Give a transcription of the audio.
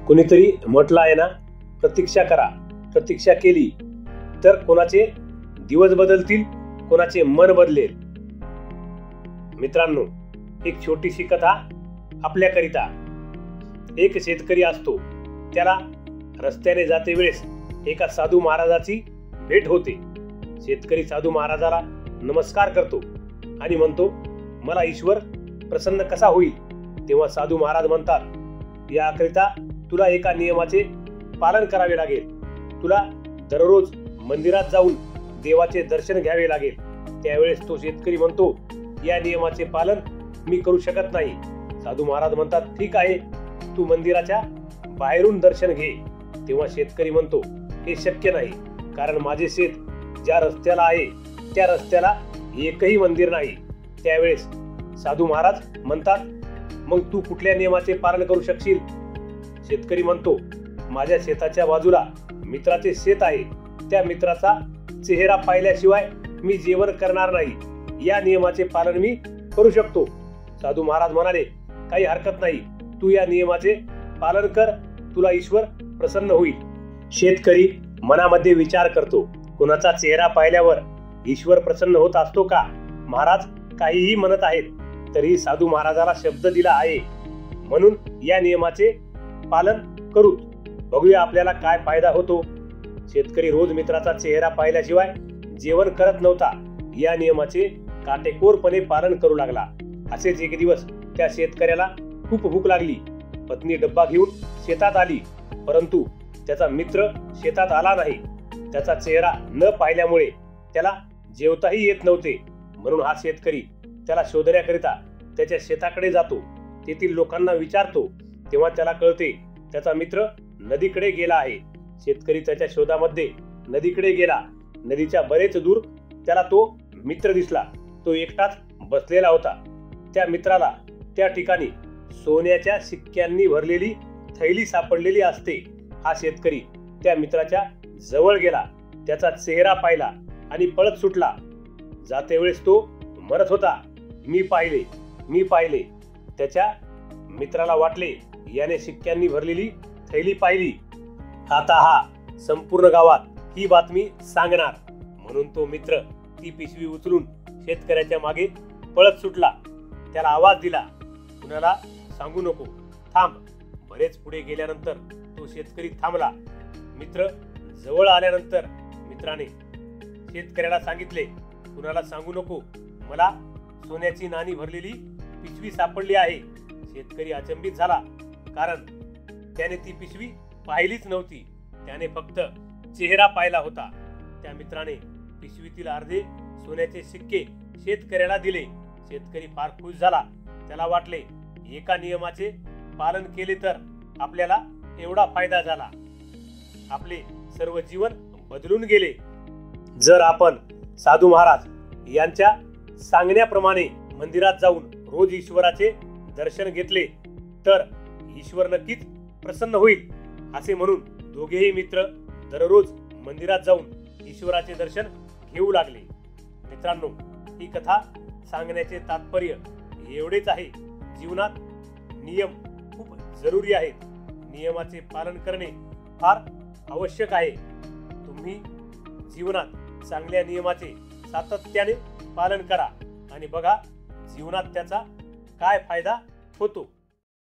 कुणीतरी म्हटलं आहे ना, प्रतीक्षा करा. प्रतीक्षा केली तर कोणाचे दिवस बदलतील, कोणाचे मन बदलेल. मित्रांनो, एक छोटीशी कथा आपल्याकरिता. एक शेतकरी असतो. त्याला रस्त्याने जाते वेळेस एका साधू महाराजाची भेट होते. शेतकरी साधू महाराजाला नमस्कार करतो आणि म्हणतो, मला ईश्वर प्रसन्न कसा होईल. तेव्हा साधू महाराज म्हणतात, याकरिता तुला एका नियमाचे पालन करावे लागेल. तुला दररोज मंदिरात जाऊन देवाचे दर्शन घ्यावे लागेल. त्यावेळेस तो शेतकरी म्हणतो, या नियमाचे पालन मी करू शकत नाही. साधू महाराज म्हणतात, ठीक आहे, तू मंदिराच्या बाहेरून दर्शन घे. तेव्हा शेतकरी म्हणतो, हे शक्य नाही, कारण माझे शेत ज्या रस्त्याला आहे त्या रस्त्याला एकही मंदिर नाही. त्यावेळेस साधू महाराज म्हणतात, मग तू कुठल्या नियमाचे पालन करू शकशील. शेतकरी म्हणतो, माझ्या शेताच्या बाजूला मित्राचे शेत आहे. त्या मित्राचा चेहरा पाहिल्याशिवाय मी जेवण करणार नाही. या नियमाचे पालन मी करू शकतो. साधू महाराज म्हणाले, काही हरकत नाही, तू या नियमाचे पालन कर, तुला ईश्वर प्रसन्न होईल. शेतकरी मनामध्ये विचार करतो, कुणाचा चेहरा पाहिल्यावर ईश्वर प्रसन्न होत असतो का. महाराज काहीही म्हणत आहेत तरी साधू महाराजाला शब्द दिला आहे, म्हणून या नियमाचे पालन करू. बघूया आपल्याला काय फायदा होतो. शेतकरी रोज मित्राचा चेहरा पाहिल्याशिवाय जेवण करत नव्हता. या नियमाचे काटेकोरपणे पालन करू लागला. असेच एक दिवस त्या शेतकऱ्याला खूप भूक लागली. पत्नी डब्बा घेऊन शेतात आली, परंतु त्याचा मित्र शेतात आला नाही. त्याचा चेहरा न पाहिल्यामुळे त्याला जेवताही येत नव्हते. म्हणून हा शेतकरी त्याला शोधण्याकरिता त्याच्या शेताकडे जातो. तेथील लोकांना विचारतो. तेव्हा त्याला कळते त्याचा मित्र नदीकडे गेला आहे. शेतकरी त्याच्या शोधामध्ये नदीकडे गेला. नदीच्या बरेच दूर त्याला तो मित्र दिसला. तो एकटाच बसलेला होता. त्या मित्राला त्या ठिकाणी सोन्याच्या शिक्क्यांनी भरलेली थैली सापडलेली असते. हा शेतकरी त्या मित्राच्या जवळ गेला, त्याचा चेहरा पाहिला आणि पळत सुटला. जाते वेळेस तो म्हणत होता, मी पाहिले. त्याच्या मित्राला वाटले, याने शिक्क्यांनी भरलेली थैली पाहिली. आता हा संपूर्ण गावात ही बातमी सांगणार. म्हणून तो मित्र ती पिशवी उचलून शेतकऱ्याच्या मागे पळत सुटला. त्याला आवाज दिला, कुणाला सांगू नको, थांब. बरेच पुढे गेल्यानंतर तो शेतकरी थांबला. मित्र जवळ आल्यानंतर मित्राने शेतकऱ्याला सांगितले, कुणाला सांगू नको, मला सोन्याची नाणी भरलेली पिशवी सापडली आहे. शेतकरी अचंबित झाला, कारण त्याने ती पिशवी पाहिलीच नव्हती. त्याने फक्त चेहरा पाहिला होता. त्या मित्राने पिशवीतील अर्धे सोन्याचे शिक्के शेतकऱ्याला दिले. शेतकरी फार खुश झाला. त्याला वाटले, एका नियमाचे पालन केले तर आपल्याला एवढा फायदा झाला, आपले सर्व जीवन बदलून गेले. जर आपण साधू महाराज यांच्या सांगण्याप्रमाणे मंदिरात जाऊन रोज ईश्वराचे दर्शन घेतले तर ईश्वर नक्कीच प्रसन्न होईल. असे म्हणून दोघेही मित्र दररोज मंदिरात जाऊन ईश्वराचे दर्शन घेऊ लागले. मित्रांनो, ही कथा सांगण्याचे तात्पर्य एवढेच आहे, जीवनात नियम खूप जरुरी आहेत. नियमाचे पालन करणे फार आवश्यक आहे. तुम्ही जीवनात चांगल्या नियमाचे सातत्याने पालन करा आणि बघा जीवनात त्याचा काय फायदा होतो.